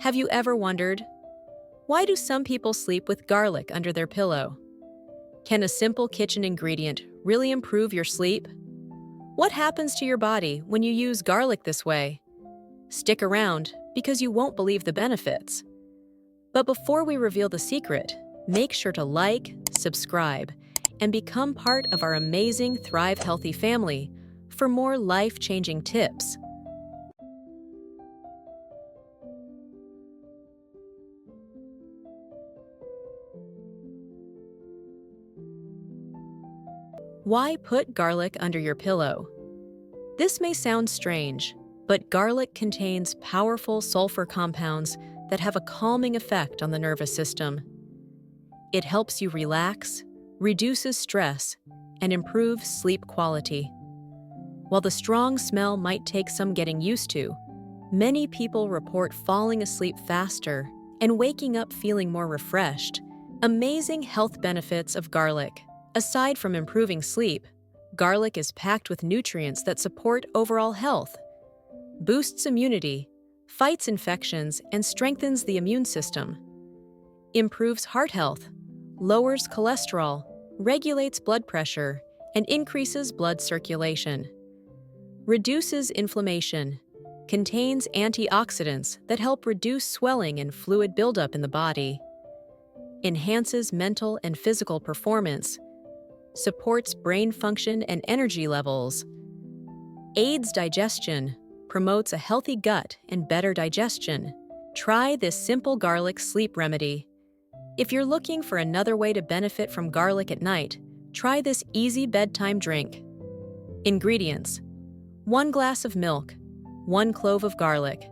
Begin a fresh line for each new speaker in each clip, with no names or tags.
Have you ever wondered, why do some people sleep with garlic under their pillow? Can a simple kitchen ingredient really improve your sleep? What happens to your body when you use garlic this way? Stick around because you won't believe the benefits. But before we reveal the secret, make sure to like, subscribe, and become part of our amazing Thrive Healthy family for more life-changing tips. Why put garlic under your pillow? This may sound strange, but garlic contains powerful sulfur compounds that have a calming effect on the nervous system. It helps you relax, reduces stress, and improves sleep quality. While the strong smell might take some getting used to, many people report falling asleep faster and waking up feeling more refreshed. Amazing health benefits of garlic. Aside from improving sleep, garlic is packed with nutrients that support overall health, boosts immunity, fights infections, and strengthens the immune system, improves heart health, lowers cholesterol, regulates blood pressure, and increases blood circulation, reduces inflammation, contains antioxidants that help reduce swelling and fluid buildup in the body, enhances mental and physical performance, supports brain function and energy levels, aids digestion, promotes a healthy gut and better digestion. Try this simple garlic sleep remedy. If you're looking for another way to benefit from garlic at night, try this easy bedtime drink. Ingredients: 1 glass of milk, 1 clove of garlic,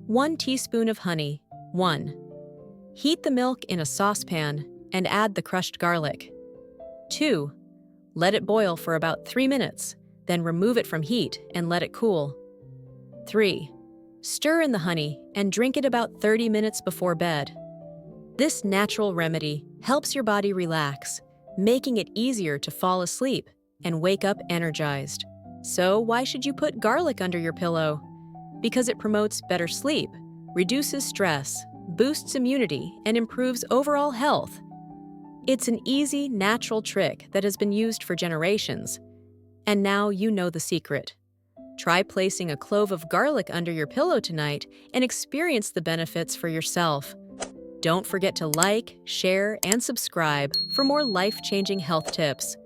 1 teaspoon of honey. 1. Heat the milk in a saucepan and add the crushed garlic. 2. Let it boil for about 3 minutes, then remove it from heat and let it cool. 3. Stir in the honey and drink it about 30 minutes before bed. This natural remedy helps your body relax, making it easier to fall asleep and wake up energized. So why should you put garlic under your pillow? Because it promotes better sleep, reduces stress, boosts immunity, and improves overall health. It's an easy, natural trick that has been used for generations. And now you know the secret. Try placing a clove of garlic under your pillow tonight and experience the benefits for yourself. Don't forget to like, share, and subscribe for more life-changing health tips.